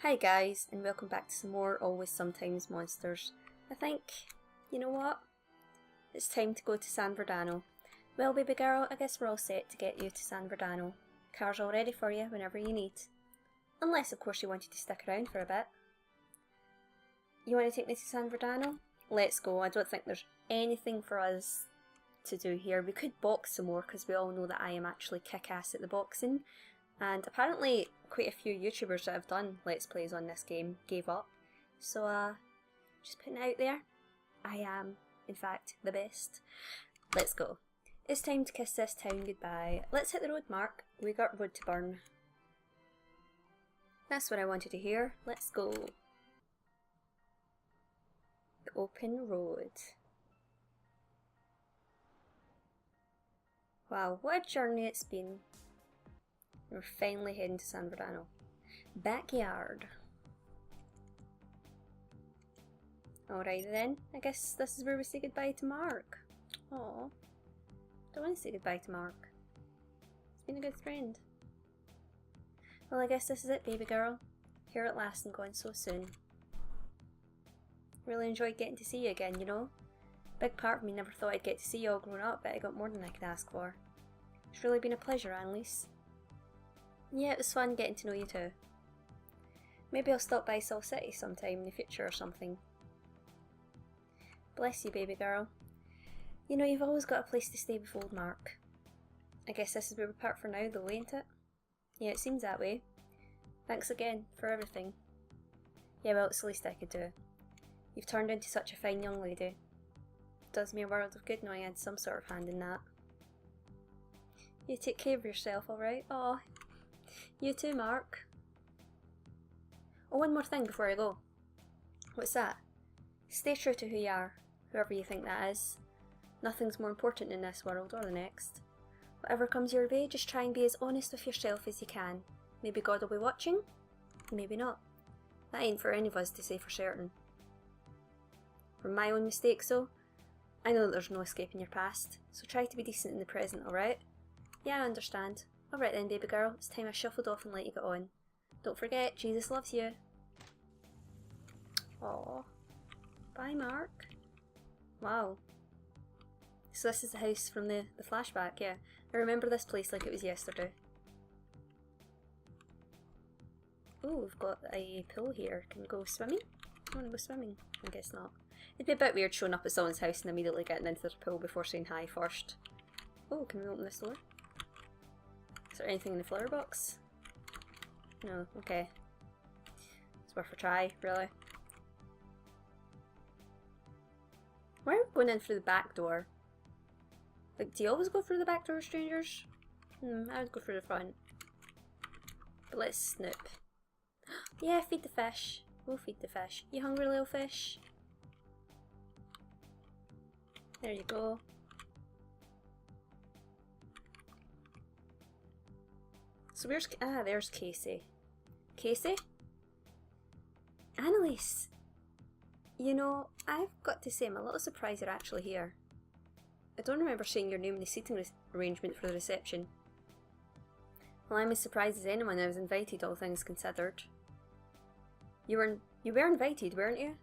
Hi guys, and welcome back to some more Always Sometimes Monsters. I think, you know what? It's time to go to San Verdano. Well baby girl, I guess we're all set to get you to San Verdano. Car's all ready for you whenever you need. Unless of course you wanted to stick around for a bit. You want to take me to San Verdano? Let's go. I don't think there's anything for us to do here. We could box some more because we all know that I am actually kick-ass at the boxing. And apparently quite a few YouTubers that have done Let's Plays on this game gave up. So just putting it out there, I am, in fact, the best. Let's go. It's time to kiss this town goodbye. Let's hit the road, Mark. We got road to burn. That's what I wanted to hear. Let's go. The open road. Wow, what a journey it's been. We're finally heading to San Verdano. Backyard. Alright then, I guess this is where we say goodbye to Mark. Aw, don't want to say goodbye to Mark. He's been a good friend. Well, I guess this is it, baby girl. Here at last and gone so soon. Really enjoyed getting to see you again, you know? Big part of me never thought I'd get to see you all grown up, but I got more than I could ask for. It's really been a pleasure, Annalise. Yeah, it was fun getting to know you too. Maybe I'll stop by Sol City sometime in the future or something. Bless you, baby girl. You know, you've always got a place to stay with old Mark. I guess this is where we part for now though, ain't it? Yeah, it seems that way. Thanks again for everything. Yeah, well, it's the least I could do. You've turned into such a fine young lady. It does me a world of good knowing I had some sort of hand in that. You take care of yourself, alright? Aw. You too, Mark. Oh, one more thing before I go. What's that? Stay true to who you are, whoever you think that is. Nothing's more important in this world or the next. Whatever comes your way, just try and be as honest with yourself as you can. Maybe God will be watching, maybe not. That ain't for any of us to say for certain. From my own mistakes though, I know that there's no escaping your past, so try to be decent in the present, alright? Yeah, I understand. Alright then, baby girl, it's time I shuffled off and let you get on. Don't forget, Jesus loves you. Aww. Bye, Mark. Wow. So this is the house from the flashback, yeah. I remember this place like it was yesterday. Oh, we've got a pool here. Can we go swimming? I want to go swimming. I guess not. It'd be a bit weird showing up at someone's house and immediately getting into their pool before saying hi first. Oh, can we open this door? Is there anything in the flower box? No, okay. It's worth a try, really. Why are we going in through the back door? Like, do you always go through the back door, strangers? I would go through the front. But let's snoop. Yeah, feed the fish. We'll feed the fish. You hungry, little fish? There you go. So where's... Ah, there's Casey. Casey? Annalise! You know, I've got to say I'm a little surprised you're actually here. I don't remember seeing your name in the seating arrangement for the reception. Well, I'm as surprised as anyone I was invited, all things considered. You were invited, weren't you?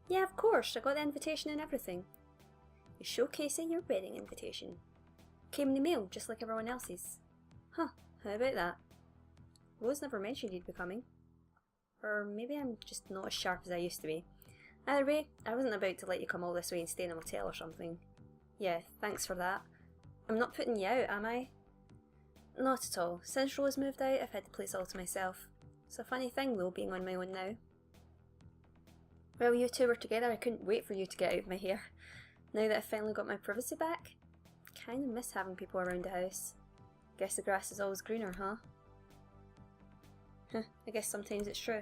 Yeah, of course, I got the invitation and everything. You showcasing your wedding invitation. Came in the mail, just like everyone else's. Huh, how about that? Rose never mentioned you'd be coming. Or maybe I'm just not as sharp as I used to be. Either way, I wasn't about to let you come all this way and stay in a motel or something. Yeah, thanks for that. I'm not putting you out, am I? Not at all. Since Rose moved out, I've had the place all to myself. It's a funny thing though, being on my own now. Well, you two were together, I couldn't wait for you to get out of my hair. Now that I've finally got my privacy back, I kinda miss having people around the house. Guess the grass is always greener, huh? I guess sometimes it's true.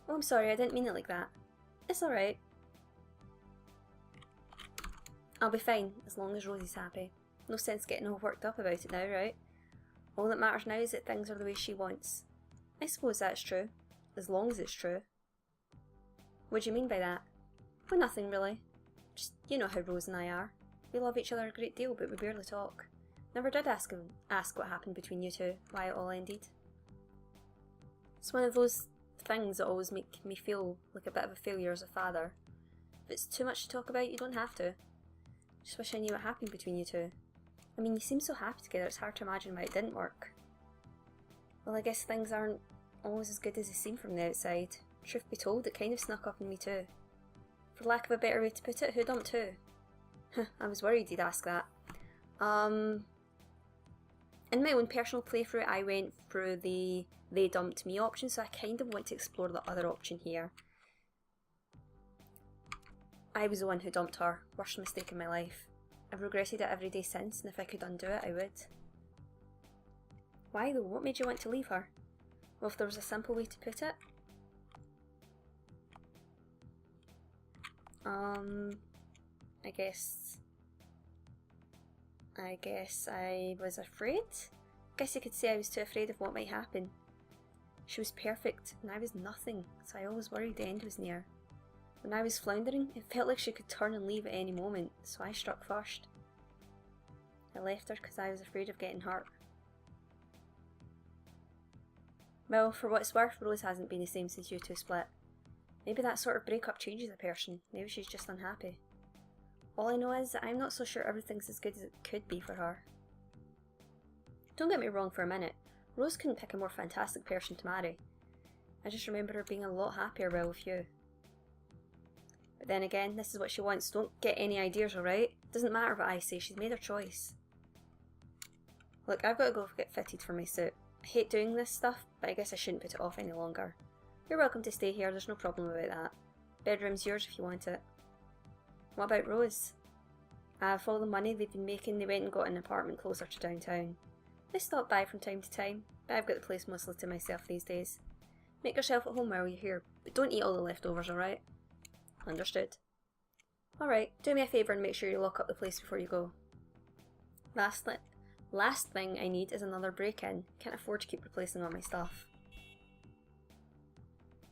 Oh, I'm sorry, I didn't mean it like that. It's alright. I'll be fine, as long as Rosie's happy. No sense getting all worked up about it now, right? All that matters now is that things are the way she wants. I suppose that's true. As long as it's true. What do you mean by that? Well, nothing really. Just, you know how Rose and I are. We love each other a great deal, but we barely talk. Never did ask what happened between you two, why it all ended. It's one of those things that always make me feel like a bit of a failure as a father. If it's too much to talk about, you don't have to. Just wish I knew what happened between you two. I mean, you seem so happy together, it's hard to imagine why it didn't work. Well, I guess things aren't always as good as they seem from the outside. Truth be told, it kind of snuck up on me too. For lack of a better way to put it, who dumped who? I was worried you'd ask that. In my own personal playthrough, I went through the they dumped me option, so I kind of want to explore the other option here. I was the one who dumped her. Worst mistake in my life. I've regretted it every day since, and if I could undo it, I would. Why though? What made you want to leave her? Well, if there was a simple way to put it. I guess I was afraid? Guess you could say I was too afraid of what might happen. She was perfect, and I was nothing, so I always worried the end was near. When I was floundering, it felt like she could turn and leave at any moment, so I struck first. I left her because I was afraid of getting hurt. Well, for what it's worth, Rose hasn't been the same since you two split. Maybe that sort of breakup changes a person. Maybe she's just unhappy. All I know is that I'm not so sure everything's as good as it could be for her. Don't get me wrong for a minute. Rose couldn't pick a more fantastic person to marry. I just remember her being a lot happier well with you. But then again, this is what she wants. Don't get any ideas, alright? Doesn't matter what I say, she's made her choice. Look, I've got to go get fitted for my suit. I hate doing this stuff, but I guess I shouldn't put it off any longer. You're welcome to stay here, there's no problem about that. Bedroom's yours if you want it. What about Rose? For all the money they've been making, they went and got an apartment closer to downtown. They stop by from time to time, but I've got the place mostly to myself these days. Make yourself at home while you're here, but don't eat all the leftovers, alright? Understood. Alright, do me a favour and make sure you lock up the place before you go. Last thing I need is another break-in. Can't afford to keep replacing all my stuff.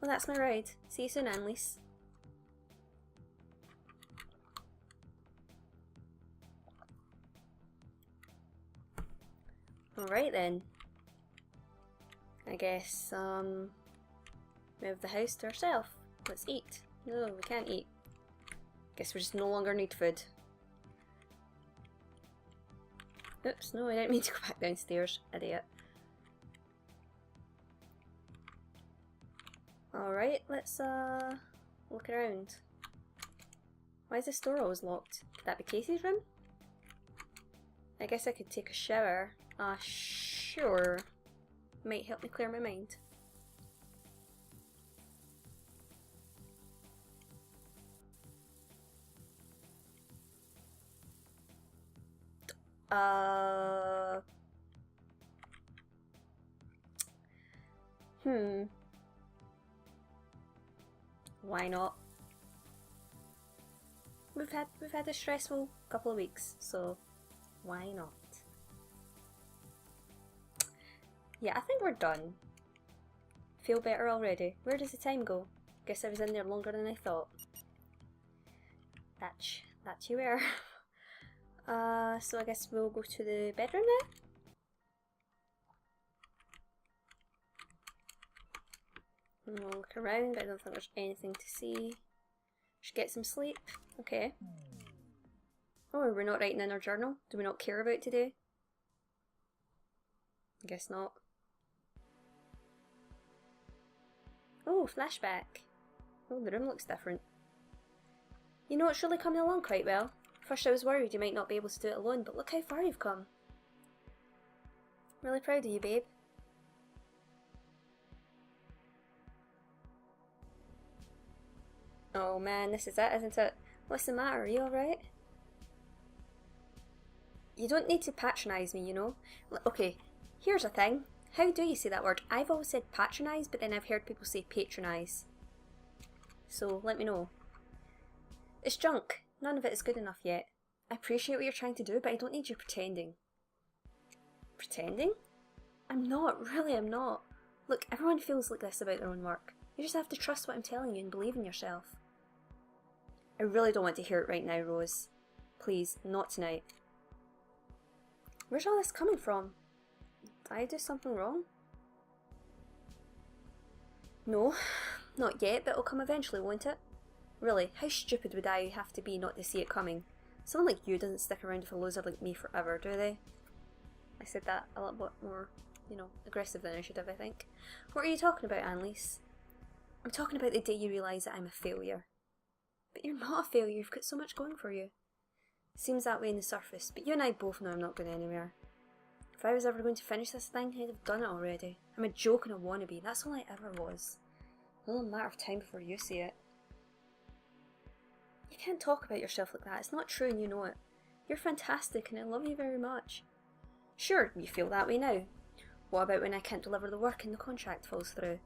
Well, that's my ride. See you soon, Annalise. Alright then. I guess, we have the house to ourselves. Let's eat. No, we can't eat. Guess we just no longer need food. Oops, no, I didn't mean to go back downstairs. Idiot. Alright, let's look around. Why is this door always locked? Could that be Casey's room? I guess I could take a shower. Sure. Might help me clear my mind. Why not? We've had a stressful couple of weeks, so why not? Yeah, I think we're done. Feel better already. Where does the time go? Guess I was in there longer than I thought. That you were. So I guess we'll go to the bedroom now. And we'll look around, but I don't think there's anything to see. Should get some sleep. Okay. Oh, are we not writing in our journal? Do we not care about today? I guess not. Oh, flashback. Oh, the room looks different. You know, it's really coming along quite well. First I was worried you might not be able to do it alone, but look how far you've come. Really proud of you, babe. Oh man, this is it, isn't it? What's the matter? Are you alright? You don't need to patronise me, you know? Okay, here's a thing. How do you say that word? I've always said patronise, but then I've heard people say patronise. So, let me know. It's junk. None of it is good enough yet. I appreciate what you're trying to do, but I don't need you pretending. Pretending? I'm not. Really, I'm not. Look, everyone feels like this about their own work. You just have to trust what I'm telling you and believe in yourself. I really don't want to hear it right now, Rose. Please, not tonight. Where's all this coming from? Did I do something wrong? No, not yet, but it'll come eventually, won't it? Really, how stupid would I have to be not to see it coming? Someone like you doesn't stick around with a loser like me forever, do they? I said that a little bit more, you know, aggressive than I should have, I think. What are you talking about, Annalise? I'm talking about the day you realise that I'm a failure. But you're not a failure, you've got so much going for you. Seems that way on the surface, but you and I both know I'm not going anywhere. If I was ever going to finish this thing, I'd have done it already. I'm a joke and a wannabe, that's all I ever was. It's only a matter of time before you see it. You can't talk about yourself like that, it's not true and you know it. You're fantastic and I love you very much. Sure, you feel that way now. What about when I can't deliver the work and the contract falls through?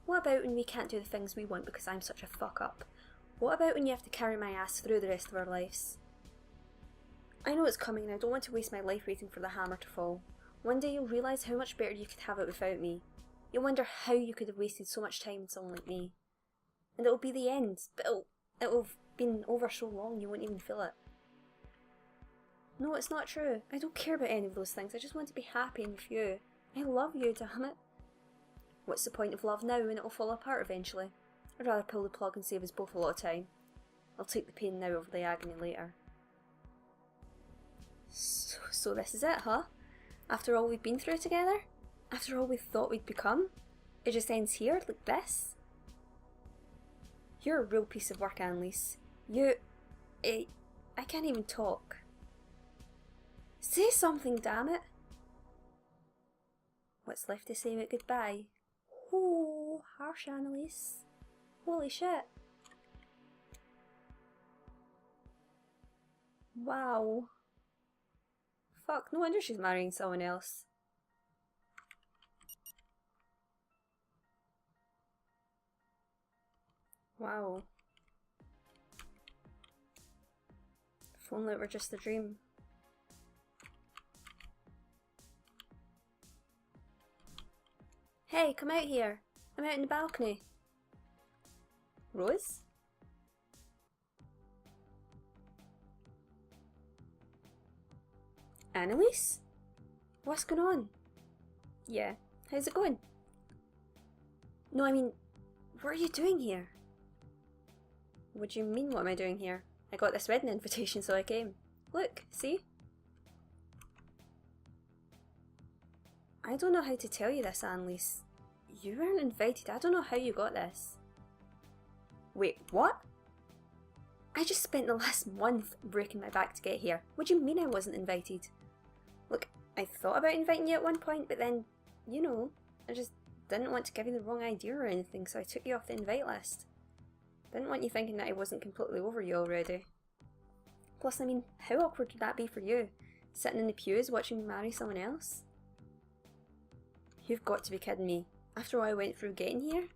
What about when we can't do the things we want because I'm such a fuck up? What about when you have to carry my ass through the rest of our lives? I know it's coming and I don't want to waste my life waiting for the hammer to fall. One day you'll realise how much better you could have it without me. You'll wonder how you could have wasted so much time on someone like me. And it'll be the end, but it'll have been over so long you won't even feel it. No, it's not true. I don't care about any of those things. I just want to be happy and with you. I love you, damn it. What's the point of love now when it'll fall apart eventually? I'd rather pull the plug and save us both a lot of time. I'll take the pain now over the agony later. So this is it, huh? After all we've been through together? After all we thought we'd become? It just ends here, like this? You're a real piece of work, Annalise. I can't even talk. Say something, damn it! What's left to say but goodbye? Oh, harsh, Annalise. Holy shit. Wow. Fuck, no wonder she's marrying someone else. Wow. If only it were just a dream. Hey, come out here. I'm out in the balcony. Rose? Annalise? What's going on? Yeah, how's it going? No, I mean, what are you doing here? What do you mean, what am I doing here? I got this wedding invitation, so I came. Look, see? I don't know how to tell you this, Annalise. You weren't invited. I don't know how you got this. Wait, what? I just spent the last month breaking my back to get here. What do you mean I wasn't invited? Look, I thought about inviting you at one point, but then, you know, I just didn't want to give you the wrong idea or anything, so I took you off the invite list. Didn't want you thinking that I wasn't completely over you already. Plus, I mean, how awkward would that be for you? Sitting in the pews watching me marry someone else? You've got to be kidding me. After all I went through getting here?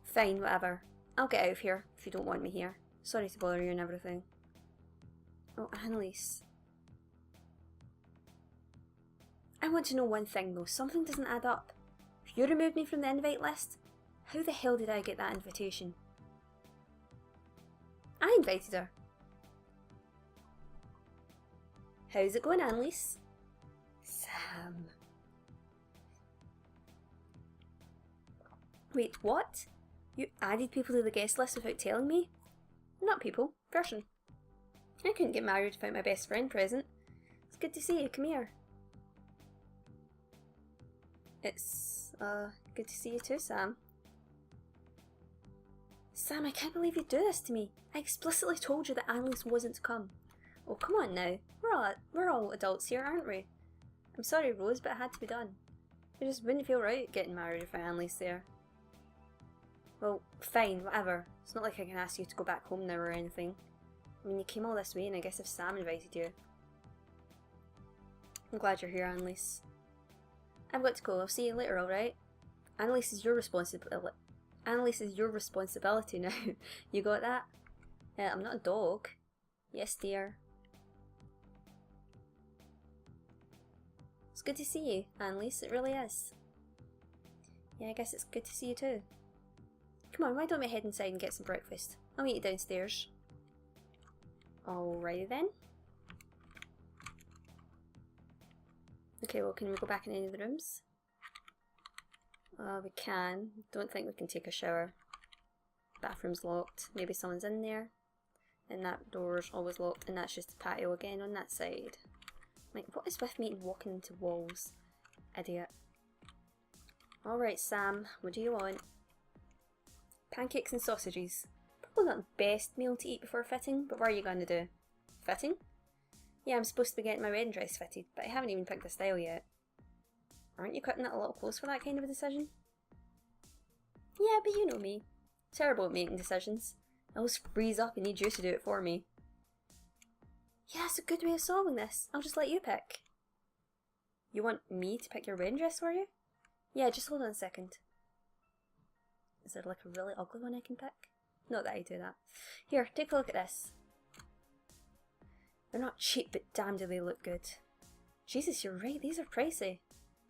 Fine, whatever. I'll get out of here if you don't want me here. Sorry to bother you and everything. Oh, Annalise. I want to know one thing though. Something doesn't add up. If you removed me from the invite list, how the hell did I get that invitation? I invited her. How's it going, Annalise? Sam. Wait, what? You added people to the guest list without telling me? Not people, person. I couldn't get married without my best friend present. It's good to see you, come here. It's, good to see you too, Sam. Sam, I can't believe you'd do this to me. I explicitly told you that Annalise wasn't to come. Oh, come on now. We're all adults here, aren't we? I'm sorry, Rose, but it had to be done. It just wouldn't feel right getting married without Annalise there. Well, fine, whatever. It's not like I can ask you to go back home now or anything. I mean, you came all this way, and I guess if Sam invited you. I'm glad you're here, Annalise. I've got to go. I'll see you later, alright? Annalise is your responsibility. Annalise is your responsibility now. You got that? I'm not a dog. Yes, dear. It's good to see you, Annalise. It really is. Yeah, I guess it's good to see you too. Come on, why don't we head inside and get some breakfast? I'll meet you downstairs. Alrighty then. Okay, well, can we go back in any of the rooms? We can. Don't think we can take a shower. Bathroom's locked. Maybe someone's in there. And that door's always locked, and that's just the patio again on that side. Like, what is with me and walking into walls? Idiot. Alright, Sam, what do you want? Pancakes and sausages. Probably not the best meal to eat before fitting, but what are you going to do? Fitting? Yeah, I'm supposed to be getting my wedding dress fitted, but I haven't even picked the style yet. Aren't you cutting it a little close for that kind of a decision? Yeah, but you know me. Terrible at making decisions. I always freeze up and need you to do it for me. Yeah, that's a good way of solving this. I'll just let you pick. You want me to pick your wedding dress for you? Yeah, just hold on a second. Is there like a really ugly one I can pick? Not that I do that. Here, take a look at this. They're not cheap, but damn do they look good. Jesus, you're right, these are pricey.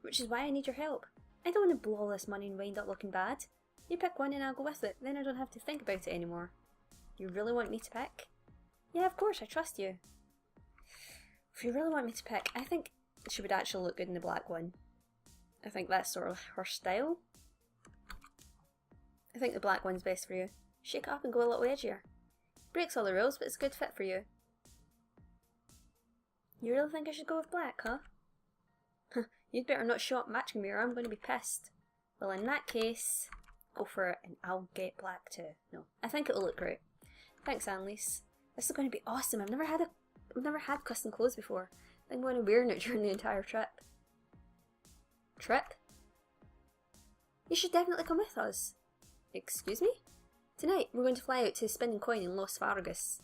Which is why I need your help. I don't want to blow all this money and wind up looking bad. You pick one and I'll go with it, then I don't have to think about it anymore. You really want me to pick? Yeah, of course, I trust you. If you really want me to pick, I think she would actually look good in the black one. I think that's sort of her style. I think the black one's best for you. Shake it up and go a little edgier. Breaks all the rules, but it's a good fit for you. You really think I should go with black, huh? You'd better not show up matching me or I'm going to be pissed. Well, in that case, go for it and I'll get black too. No, I think it'll look great. Thanks, Annalise. This is going to be awesome. I've never had custom clothes before. I'm going to be wearing it during the entire trip. Trip? You should definitely come with us. Excuse me? Tonight, we're going to fly out to the Spinning Coin in Las Vegas.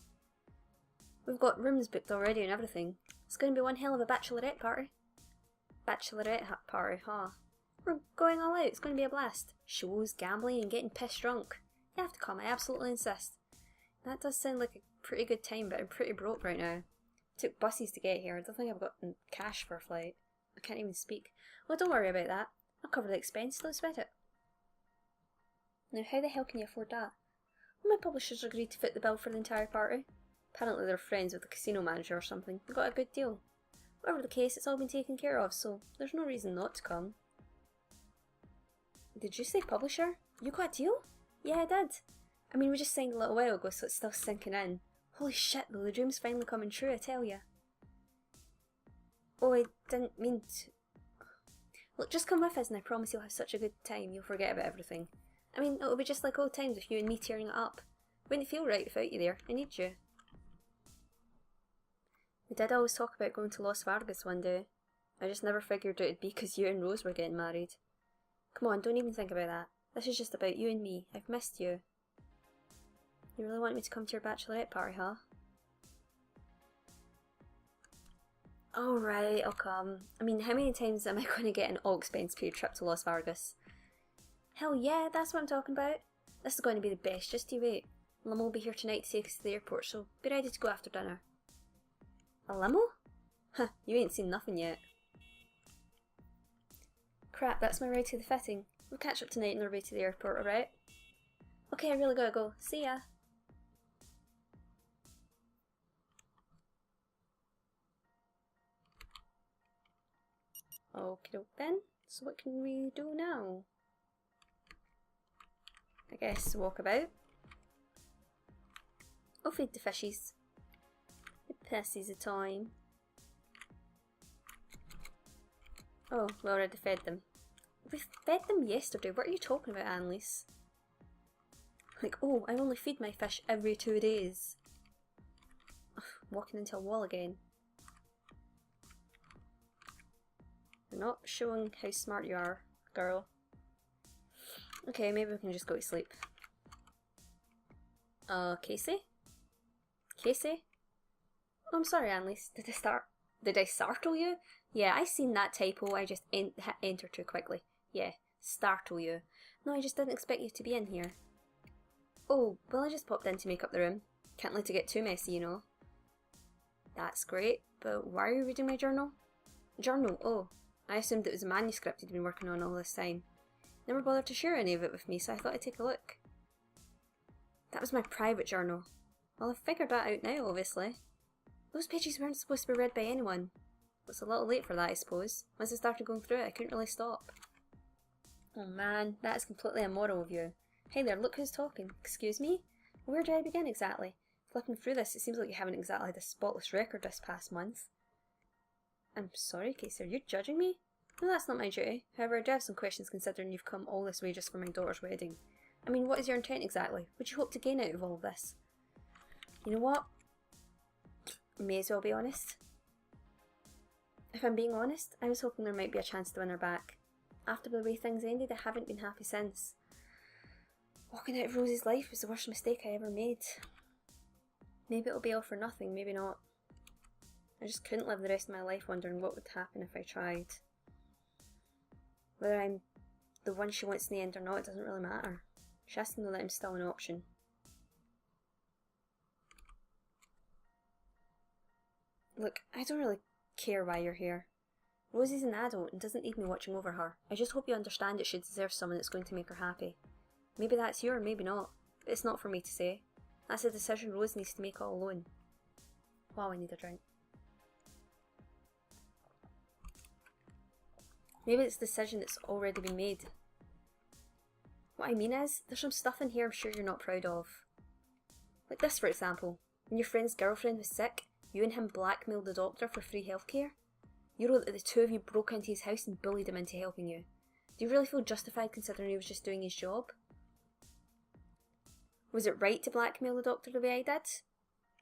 We've got rooms booked already and everything. It's going to be one hell of a bachelorette party. Bachelorette party, huh? We're going all out. It's going to be a blast. Shows, gambling, and getting pissed drunk. You have to come. I absolutely insist. That does sound like a pretty good time, but I'm pretty broke right now. Took buses to get here. I don't think I've got cash for a flight. I can't even speak. Well, don't worry about that. I'll cover the expense. Don't sweat it. Now, how the hell can you afford that? Well, my publishers agreed to foot the bill for the entire party. Apparently they're friends with the casino manager or something. They got a good deal. Whatever the case, it's all been taken care of, so there's no reason not to come. Did you say publisher? You got a deal? Yeah, I did. I mean, we just signed a little while ago, so it's still sinking in. Holy shit, though, the dream's finally coming true, I tell ya. Oh, I didn't mean to... Look, just come with us and I promise you'll have such a good time, you'll forget about everything. I mean, it'll be just like old times with you and me tearing it up. Wouldn't feel right without you there, I need you. We did always talk about going to Las Vegas one day. I just never figured it'd be because you and Rose were getting married. Come on, don't even think about that. This is just about you and me. I've missed you. You really want me to come to your bachelorette party, huh? Alright, I'll come. I mean, how many times am I going to get an all-expense-paid trip to Las Vegas? Hell yeah, that's what I'm talking about. This is going to be the best, just you wait. Limo will be here tonight to take us to the airport, so be ready to go after dinner. A limo? Huh, you ain't seen nothing yet. Crap, that's my ride to the fitting. We'll catch up tonight on our way to the airport, alright? Okay, I really gotta go. See ya! Okie doke then. So what can we do now? I guess walk about. I'll feed the fishies. It passes the time. Oh, we already fed them. We fed them yesterday. What are you talking about, Annalise? Like, oh, I only feed my fish every 2 days. Ugh, walking into a wall again. You're not showing how smart you are, girl. Okay, maybe we can just go to sleep. Casey? Casey? Oh, I'm sorry, Annalise. Did I startle you? Yeah, I seen that typo. I just hit enter too quickly. Yeah, startle you. No, I just didn't expect you to be in here. Oh, well, I just popped in to make up the room. Can't let it get too messy, you know. That's great, but why are you reading my journal? Journal? Oh, I assumed it was a manuscript you'd been working on all this time. Never bothered to share any of it with me, so I thought I'd take a look. That was my private journal. Well, I've figured that out now, obviously. Those pages weren't supposed to be read by anyone. It's a little late for that, I suppose. Once I started going through it, I couldn't really stop. Oh man, that is completely immoral of you. Hey there, look who's talking. Excuse me? Where do I begin exactly? Flipping through this, it seems like you haven't exactly had a spotless record this past month. I'm sorry, Casey, are you judging me? No, that's not my duty. However, I do have some questions considering you've come all this way just for my daughter's wedding. I mean, what is your intent exactly? What do you hope to gain out of all of this? You know what? I may as well be honest. If I'm being honest, I was hoping there might be a chance to win her back. After the way things ended, I haven't been happy since. Walking out of Rose's life was the worst mistake I ever made. Maybe it'll be all for nothing, maybe not. I just couldn't live the rest of my life wondering what would happen if I tried. Whether I'm the one she wants in the end or not, it doesn't really matter. She has to know that I'm still an option. Look, I don't really care why you're here. Rosie's an adult and doesn't need me watching over her. I just hope you understand that she deserves someone that's going to make her happy. Maybe that's you or maybe not, but it's not for me to say. That's a decision Rose needs to make all alone. Wow, I need a drink. Maybe it's a decision that's already been made. What I mean is, there's some stuff in here I'm sure you're not proud of. Like this, for example. When your friend's girlfriend was sick, you and him blackmailed the doctor for free healthcare. You wrote that the two of you broke into his house and bullied him into helping you. Do you really feel justified considering he was just doing his job? Was it right to blackmail the doctor the way I did?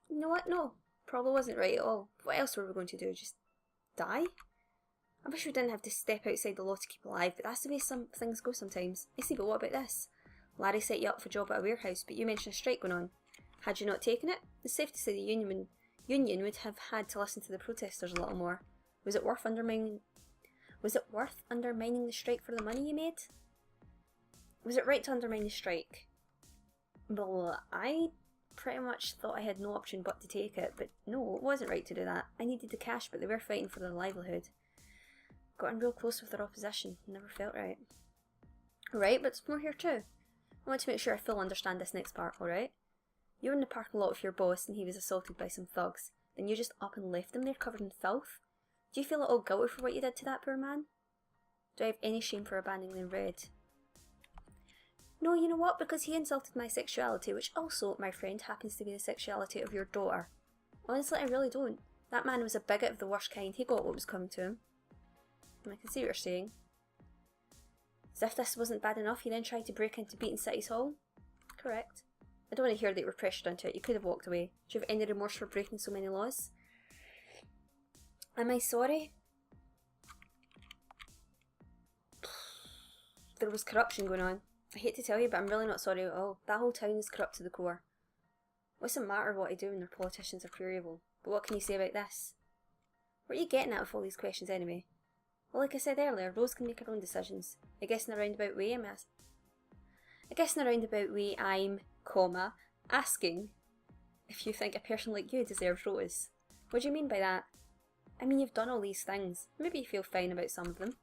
You know what? No. Probably wasn't right at all. What else were we going to do? Just die? I wish we didn't have to step outside the law to keep alive, but that's the way some things go sometimes. I see, but what about this? Larry set you up for a job at a warehouse, but you mentioned a strike going on. Had you not taken it? It's safe to say the union would have had to listen to the protesters a little more. Was it worth undermining the strike for the money you made? Was it right to undermine the strike? Well, I pretty much thought I had no option but to take it, but no, it wasn't right to do that. I needed the cash, but they were fighting for their livelihood. Gotten real close with their opposition, never felt right. Right, but there's more here too. I want to make sure I fully understand this next part, alright? You were in the parking lot with your boss and he was assaulted by some thugs. Then you just up and left him there covered in filth? Do you feel at all guilty for what you did to that poor man? Do I have any shame for abandoning Red? No, you know what? Because he insulted my sexuality, which also, my friend, happens to be the sexuality of your daughter. Honestly, I really don't. That man was a bigot of the worst kind. He got what was coming to him. And I can see what you're saying. As if this wasn't bad enough, you then tried to break into Beaton City's Hall? Correct. I don't want to hear that you were pressured into it. You could have walked away. Do you have any remorse for breaking so many laws? Am I sorry? There was corruption going on. I hate to tell you, but I'm really not sorry at all. That whole town is corrupt to the core. What's it matter what I do when their politicians are pure evil? But what can you say about this? What are you getting at with all these questions anyway? Well, like I said earlier, Rose can make her own decisions. I guess in a roundabout way I'm, asking if you think a person like you deserves Rose. What do you mean by that? I mean, you've done all these things. Maybe you feel fine about some of them.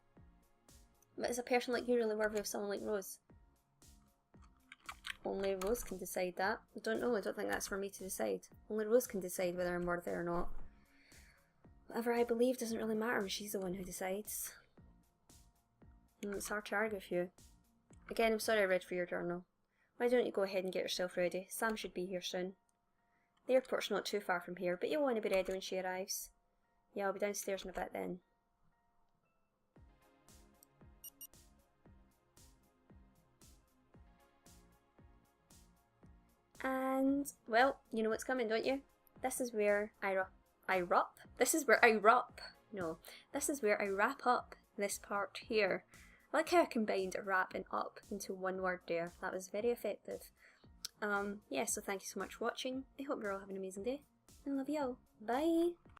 But is a person like you really worthy of someone like Rose? Only Rose can decide that. I don't know, I don't think that's for me to decide. Only Rose can decide whether I'm worthy or not. Whatever I believe doesn't really matter when she's the one who decides. It's hard to argue with you. Again, I'm sorry I read for your journal. Why don't you go ahead and get yourself ready? Sam should be here soon. The airport's not too far from here, but you'll want to be ready when she arrives. Yeah, I'll be downstairs in a bit then. And, well, you know what's coming, don't you? This is where This is where I wrap up this part here. I like how I combined wrap and up into one word there. That was very effective. Yeah, so thank you so much for watching. I hope you're all having an amazing day. I love you all. Bye!